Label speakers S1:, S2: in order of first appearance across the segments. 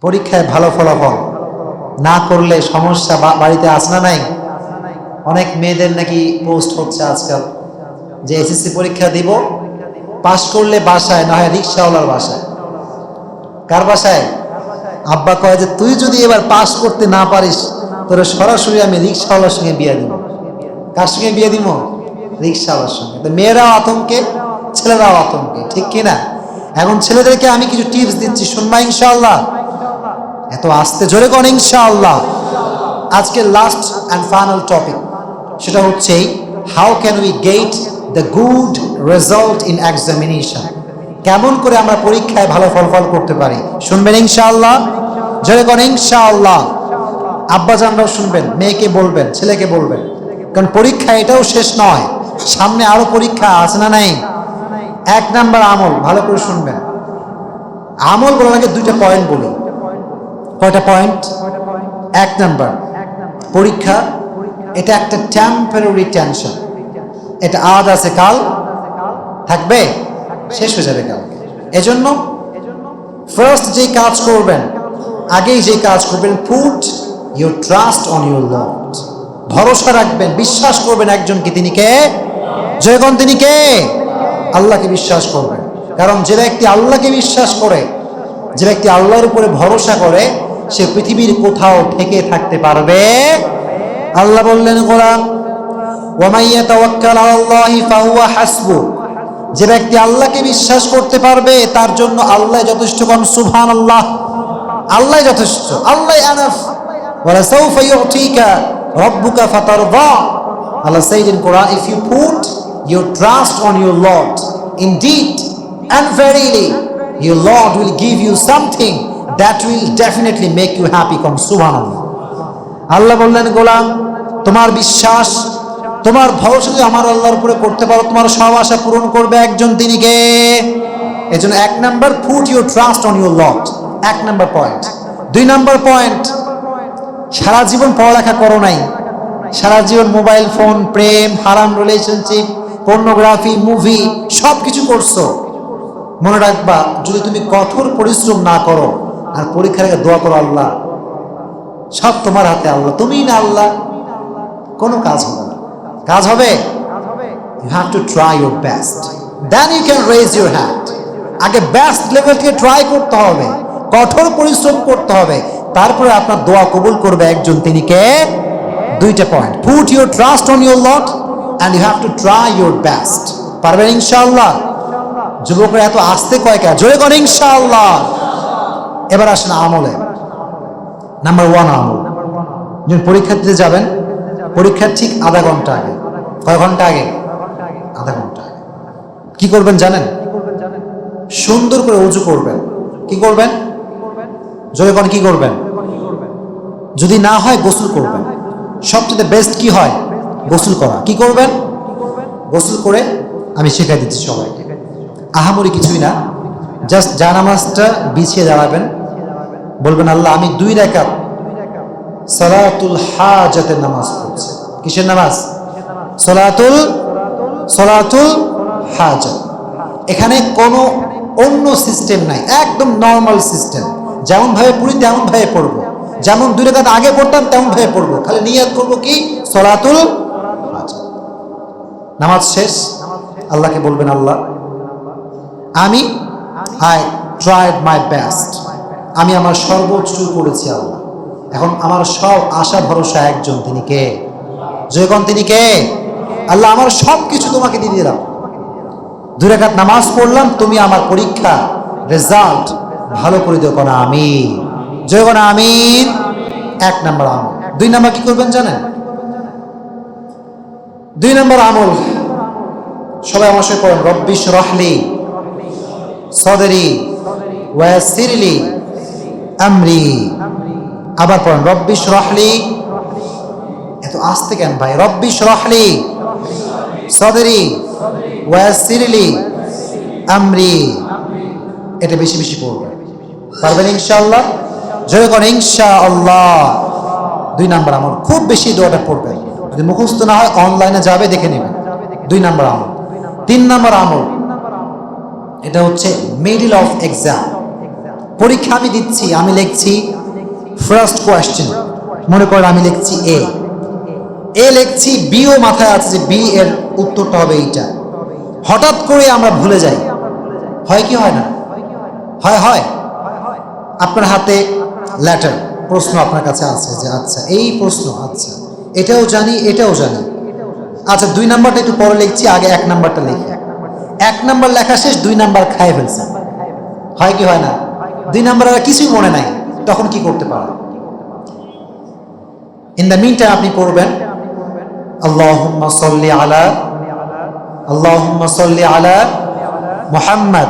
S1: পরীক্ষায় ভালো ফলাফল না করলে সমস্যা বাড়িতে আসে না নাই? অনেক মেয়েদের নাকি পোস্ট হচ্ছে আজকাল যে এসএসসি পরীক্ষা দিব, পাশ করলে বাসায়, না হয় রিক্সাওয়ালার বাসায়। কার বাসায়? আব্বা কয় যে তুই যদি এবার পাশ করতে না পারিস তোরে সরাসরি আমি রিক্সাওয়ালার সঙ্গে বিয়ে দিব। কার সঙ্গে বিয়ে দিব? রিক্সাওয়ালার সঙ্গে। তো মেয়েরাও আতঙ্কে, ছেলেরাও আতঙ্কে, ঠিক কিনা? এখন ছেলেদেরকে আমি কিছু টিপস দিচ্ছি, শুনবা ইনশাআল্লাহ? এত আস্তে জোরে কোন ইনশাআল্লাহ। আজকে লাস্ট অ্যান্ড ফাইনাল টপিক, সেটা হচ্ছে how can we get the good result in examination. কেমন করে আমরা পরীক্ষায় ভালো ফলাফল করতে পারি, শুনবেন ইনশাআল্লাহ? জোরে কোন ইনশাআল্লাহ। আব্বা জানরাও শুনবেন, মেয়েকে বলবেন, ছেলেকে বলবেন, কারণ পরীক্ষা এটাও শেষ নয়, সামনে আরো পরীক্ষা আছে না নাই? এক নাম্বার আমল, ভালো করে শুনবেন। আমল বলার আগে দুইটা পয়েন্ট বলি। কয়টা পয়েন্ট? এক নাম্বার, পরীক্ষা এটা একটা টেম্পোরারি টেনশন। এটা আজ আছে, কাল থাকবে, শেষ হয়ে যাবে কালকে। এজন্য ফার্স্ট যে কাজ করবেন, আগেই যে কাজ করবেন, put your trust on your Lord. ভরসা রাখবেন, বিশ্বাস করবেন একজনকে, তিনি কে? জয়গণ, তিনি কে? আল্লাহকে বিশ্বাস করবেন। কারণ যে ব্যক্তি আল্লাহকে বিশ্বাস করে, যে ব্যক্তি আল্লাহর উপরে ভরসা করে, সে পৃথিবীর কোথাও ঠেকে থাকতে পারবে। আল্লাহ বললেন কোরআন, ওয়া মান ইয়াতাওয়াক্কাল আলাল্লাহি ফাহুয়া হাসবু। যে ব্যক্তি আল্লাহকে বিশ্বাস করতে পারবে তার জন্য আল্লাহ যথেষ্ট। কোন সুবহানাল্লাহ। আল্লাহ যথেষ্ট, আল্লাহ এনাফ। ওয়ালা সাউফা ইউতিকা রাব্বুকা ফাতারদা। আল্লাহ said in Quran, if you put your trust on your Lord, indeed and verily your Lord will give you something that will definitely make you happy. Come subhanallah. আল্লাহ বললেন, গোলাম তোমার বিশ্বাস, তোমার ভরসা যদি আমার আল্লাহর উপরে করতে পারো, তোমার সব আশা পূরণ করবে একজন, তিনি কে? এজন্য এক number, put your trust on your Lord, এক নাম্বার পয়েন্ট। দুই নাম্বার পয়েন্ট, সারা জীবন পড়ালেখা করো নাই, সারা জীবন মোবাইল ফোন, প্রেম, হারাম রিলেশনশিপ, পর্নোগ্রাফি, মুভি সব কিছু করছো। মনে রাখবা, যদি তুমি কঠোর পরিশ্রম না করো আর পরীক্ষার আগে দোয়া করো, আল্লাহ সব তোমার হাতে, আল্লাহ তুমি না আল্লাহ, কোনো কাজ হবে না। কাজ হবে? You have to try your best, then you can raise your hand. আগে বেস্ট লেভেল থেকে ট্রাই করতে হবে, কঠোর পরিশ্রম করতে হবে, তারপরে আপনার দোয়া কবুল করবে একজন, তিনি কে? দুইটা point, put your trust on your lord and you have to try your best. পারবেন ইনশাআল্লাহ? যুবকরা এত আসতে কয়েকা, জোরে করেন ইনশাআল্লাহ। এবার আসেন আমলে। নাম্বার ওয়ান আমল, যখন পরীক্ষা দিতে যাবেন, পরীক্ষার ঠিক আধা ঘন্টা আগে। কয় ঘন্টা আগে? আধা ঘন্টা আগে কি করবেন জানেন? সুন্দর করে উজু করবেন। কি করবেন? জোরে কোন কি করবেন? যদি না হয় গোসল করবেন। সবচেয়ে বেস্ট কি হয়? গোসল করা। কি করবেন? গোসল করে, আমি শেখাই দিচ্ছি সবাইকে, আহামরি কিছুই না, জাস্ট জানামাজটা বিছিয়ে দাঁড়াবেন, বলবেন আল্লাহ আমি 2 রাকাত সালাতুল হাজাতের নামাজ পড়ছি। কিসের নামাজ? সালাতুল হাজাত। এখানে কোনো অন্য সিস্টেম নাই, একদম নর্মাল সিস্টেম। যেমন ভাবে পড়ি তেমন ভাবে পড়বো, যেমন 2 রাকাত আগে পড়তাম তেমন ভাবে পড়বো, খালি নিয়ত করবো কি? সালাতুল হাজাত। নামাজ শেষ, আল্লাহকে বলবেন আল্লাহ আই ট্রাইড মাই বেস্ট, আমি আমার সর্বোচ্চ করেছি আল্লাহ। এখন আমার সব আশা ভরসা একজন, তিনি কে? যখন তিনি কে? আল্লাহ আমার সব কিছু তোমাকে দিয়ে দিলাম, 2 রাকাত নামাজ পড়লাম, তুমি আমার পরীক্ষা রেজাল্ট ভালো করে দিও, কোন আমিন। যখন আমিন। এক নাম্বার আমল। 2 নাম্বার কি করবেন জানেন? 2 নাম্বার আমল, সবাই আমার সাথে পড়েন, রব্বি শরহলি সদরি ওয়াসিরলি আমরি। আবার পড়েন, রব্বি শরহলি। এত আস্তে কেন ভাই? রব্বি শরহলি সদরি ওয়াসিরলি আমরি। এটা বেশি বেশি পড়বেন, পারবেন ইনশাআল্লাহ? জয় করেন ইনশাআল্লাহ। 2 নাম্বার আমল, খুব বেশি দোয়াটা পড়বেন, যদি মুখস্থ না হয় অনলাইনে যাবে দেখে নেবেন। 2 নাম্বার আমল। 3 নাম্বার আমল, এটা হচ্ছে মিডল অফ এক্সাম, পরীক্ষা আমি দিচ্ছি, আমি লিখছি ফার্স্ট কোয়েশ্চেন, মনে করেন আমি লিখছি এ লিখছি, বিও মাথায় আছে যে বি এর উত্তরটা হবে এইটা। হঠাৎ করে আমরা ভুলে যাই, হয় কি হয় না? হয়। আপনার হাতে লেটার, প্রশ্ন আপনার কাছে আছে যে আচ্ছা এই প্রশ্ন, আচ্ছা এটাও জানি এটাও জানি, আচ্ছা 2 নাম্বারটা একটু পরে লিখছি, আগে 1 নাম্বারটা লিখি। 1 নাম্বার লেখা শেষ, 2 নাম্বার খায় ফেলছে। হয় কি হয় না? 2 নাম্বার আর কিছুই মনে নাই, তখন কি করতে পারে? ইন দ্য মিন টাইম আপনি পড়বেন আল্লাহুম্মা সাল্লি আলা মুহাম্মদ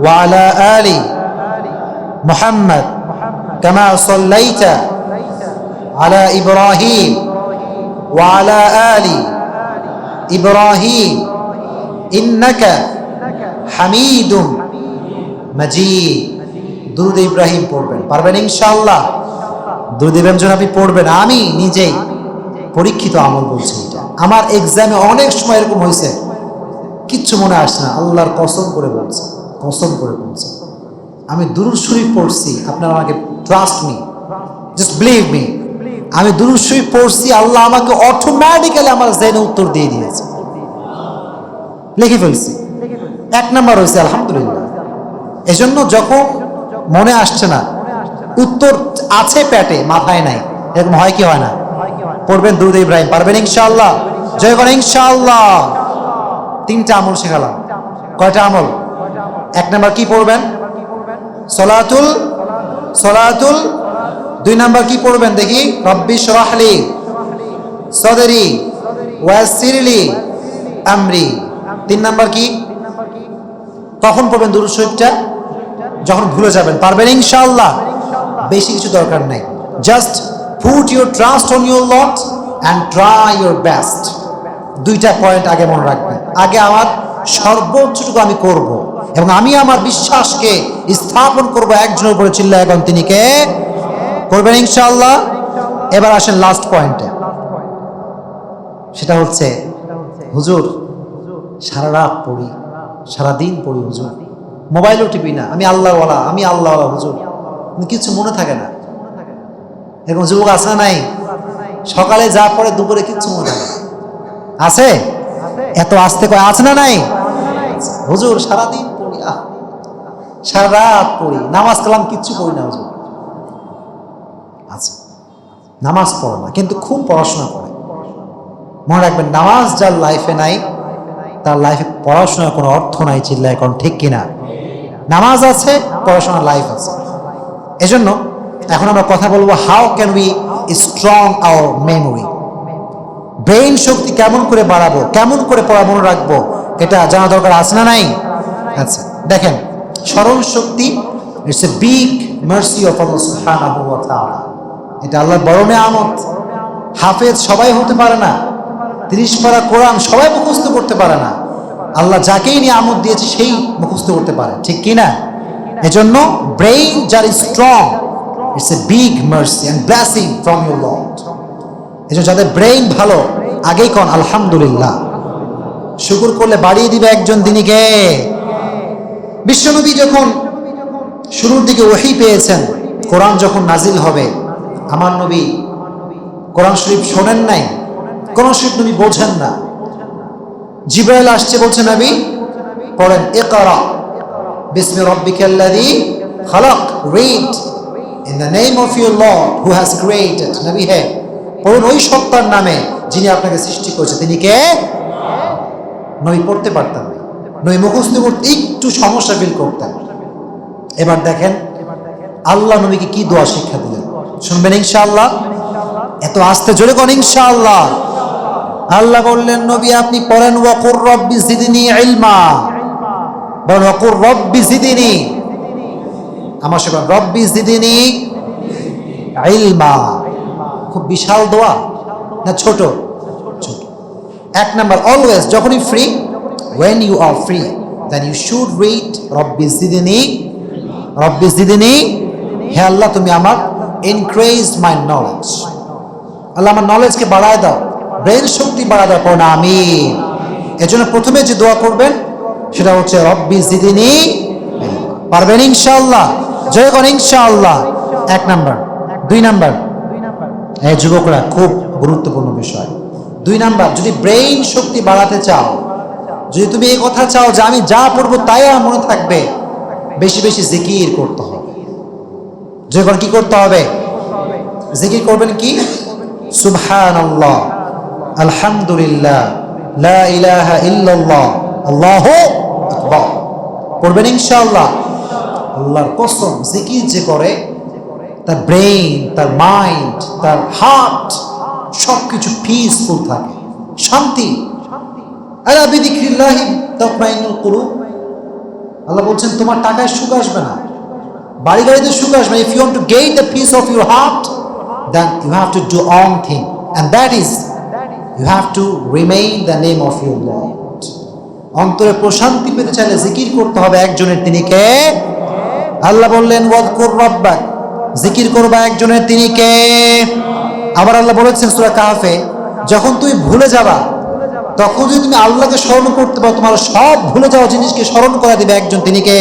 S1: ওয়া আলা আলি মুহাম্মদ কামা সাল্লাইতা আলা ইব্রাহিম ওয়া আলা আলি ইব্রাহিম ইন্নাকা হামিদুম মাজিদ। দুরূদ ইব্রাহিম পড়বেন, পারবেন ইনশাআল্লাহ? দুরূদ ইব্রাহিম যখন আপনি পড়বেন, আমি নিজেই পরীক্ষিত আমল বলছি এটা। আমার এক্সামে অনেক সময় এরকম হয়েছে, কিচ্ছু মনে আসে না, আল্লাহর কসম করে বলছে, আমি দুরূদ শরীফ পড়ছি, আপনারা আমাকে trust me, just believe me, আমি দুরূদ শরীফ পড়ছি, আল্লাহ আমাকে অটোমেটিক্যালি আমার জেনে উত্তর দিয়ে দিয়েছে, লিখে ফেলছি। 1 নাম্বার হয়েছে আলহামদুলিল্লাহ। এজন্য যখন মনে আসছে না, উত্তর আছে পেটে, মাথায় নাই, এরকম হয় কি হয় না? পড়বেন দুরূদ ইব্রাহিম, পারবেন ইনশাআল্লাহ? জয় করেন ইনশাআল্লাহ। 3টা আমল শেখালাম। কয়টা আমল? 1 নাম্বার কি পড়বেন? সলাতুল। 2 নাম্বার কি পড়বেন দেখি? রব্বি শরাহলি সদরি ওয়াসিরলি আমরি। 3 নাম্বার কি? কখন পড়বেন দুরূদ শরীফটা? যখন ভুলে যাবেন। পারবেন ইনশাআল্লাহ? বেশি কিছু দরকার নেই, just put your trust on your Lord and try your best. 2টা পয়েন্ট আগে মনে রাখবেন। আগে আমার সর্বোচ্চটুকু আমি করব, এবং আমি আমার বিশ্বাসকে স্থাপন করব একজনের উপরে, চিল্লায় এখন তিনি কে? করবেন ইনশাআল্লাহ? এবার আসেন লাস্ট পয়েন্টে, সেটা হচ্ছে হুজুর সারা রাত পড়ি, সারাদিন পড়ি হুজুর, মোবাইলও টিপি না, আমি আল্লাহওয়ালা হুজুর, কিছু মনে থাকে না। এরকম যুবক আছে না নাই? সকালে যা পড়ে দুপুরে কিচ্ছু মনে থাকে আছে? এত আসতে কয় আছে না নাই? হুজুর সারাদিন পড়ি, সারা রাত পড়ি, নামাজ কালাম কিচ্ছু পড়ি না হুজুর। আচ্ছা, নামাজ পড়ে না কিন্তু খুব পড়াশোনা করে। মনে রাখবেন, নামাজ যার লাইফে নাই তার লাইফে পড়াশোনার কোনো অর্থ নাই, চিল্লায় এখন ঠিক কিনা? নামাজ আছে, পড়াশোনার লাইফ আছে। এজন্য এখন আমরা কথা বলবো, how can we strong our memory, brain শক্তি কেমন করে বাড়াবো, কেমন করে পড়া মনে রাখবো, এটা জানা দরকার আছে না নাই? আচ্ছা দেখেন, স্মরণ শক্তি it's a big mercy of Allah সুবহানাহু ওয়া তাআলা। এটা আল্লাহর বড় নিয়ামত। হাফেজ সবাই হতে পারে না, 30 পারা কোরআন সবাই মুখস্থ করতে পারে না। আল্লাহ যাকেই নিয়ামত দিয়েছে সেই মুখস্থ করতে পারে, ঠিক কি না? এজন্য ব্রেইন যার strong, it's a big mercy and blessing from your lord. এজন্য যাদের ব্রেইন ভালো, আগেই কোন আলহামদুলিল্লাহ, শুকর করলে বাড়িয়ে দিবে একজন, তিনি কে? বিশ্বনবী যখন শুরুর দিকে ওহী পেয়েছেন, কোরআন যখন নাজিল হবে, আমার নবী কোরআন শরীফ শোনেন নাই, কোরআন শরীফ নবী বোঝেন না। জিবরাইল আসছে, বলছে নবী পড়েন, ইকরা বিসমি রাব্বিকাল্লাযী খালাক, read in the name of your lord who has created. নবী হে পড়ুন ওই সত্তার নামে যিনি আপনাকে সৃষ্টি করেছে, তিনি কে? নবী পড়তে পারতেন না, নবী মুখস্থ করতে একটু সমস্যা ফিল করতেন। এবার দেখেন আল্লাহ নবীকে কি দোয়া শিক্ষা দিলেন, শুনবেন ইনশাআল্লাহ? এত আস্তে জোরে কোন ইনশাআল্লাহ? আল্লাহ বললেন, নবী আপনি পড়েন, ওয়াকুর রব্বি জিদনি ইলমা, বলেন ওয়াকুর রব্বি জিদনি, আমার সাথে রব্বি জিদনি ইলমা। খুব বিশাল দোয়া না ছোট? ছোট। 1 নাম্বার, অলওয়েজ যখনই free, when you are free then you should read রব্বি জিদনি, রব্বি জিদনি, হে আল্লাহ তুমি আমার increase my knowledge, আল্লাহ আমার নলেজকে বাড়ায় দাও, ব্রেন শক্তি বাড়ায় দাও, পড়না আমিন। এজন্য প্রথমে যে দোয়া করবেন সেটা হচ্ছে রব্বি জিদনি। পারবেন ইনশাআল্লাহ? যখন ইনশাআল্লাহ, 1 নাম্বার। 2 নাম্বার, এই যুবকরা খুব গুরুত্বপূর্ণ বিষয়। 2 নাম্বার, যদি ব্রেইন শক্তি বাড়াতে চাও, যদি তুমি এই কথা চাও যে আমি যা পড়বো তাই আমার মনে থাকবে, বেশি বেশি জিকির করতে হবে। যখন কি করতে হবে? জিকির করবেন কি? সুবহানাল্লাহ, আলহামদুলিল্লাহ, লা ইলাহা ইল্লাল্লাহ, আল্লাহু আকবার পড়বেন ইনশাআল্লাহ। আল্লাহর কসম, জিকির যে করে তার ব্রেইন, তার মাইন্ড, তার হার্ট সবকিছু পিসফুল থাকে, শান্তি। আলা বিযিকরিল্লাহি তাতমাইন্নুল কুলুব। আল্লাহ বলছেন তোমার টাকায় সুখ আসবে না, বাড়ি গাড়িতে সুখ আসবে না। If you want to gain the peace of your heart, then you have to do one thing, and that is you have to remain the name of your Lord. অন্তরে প্রশান্তি পেতে চাইলে জিকির করতে হবে একজনের, তিনি কে? আল্লাহ বললেন ওয়াযকুর রাব্বাক, জিকির করবা একজনের, তিনি কে? আবার আল্লাহ বলেছেন সূরা কাহফে, যখন তুমি ভুলে যাবা তখন যদি তুমি আল্লাহকে স্মরণ করতে পারো, তোমার সব ভুলে যাওয়া জিনিসকে স্মরণ করে দিবে একজন, তিনি কে?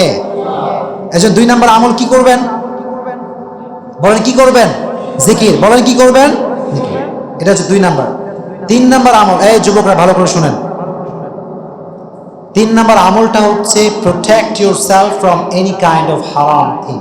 S1: একজন। 2 নাম্বার আমল কি করবেন? বলেন কি করবেন? জিকির। বলেন কি করবেন? এটা হচ্ছে 2 নাম্বার। 3 নাম্বার আমল, এই যুবকরা ভালো করে শুনেন, 3 নাম্বার আমলটা হচ্ছে protect yourself from any kind of হারাম থিং।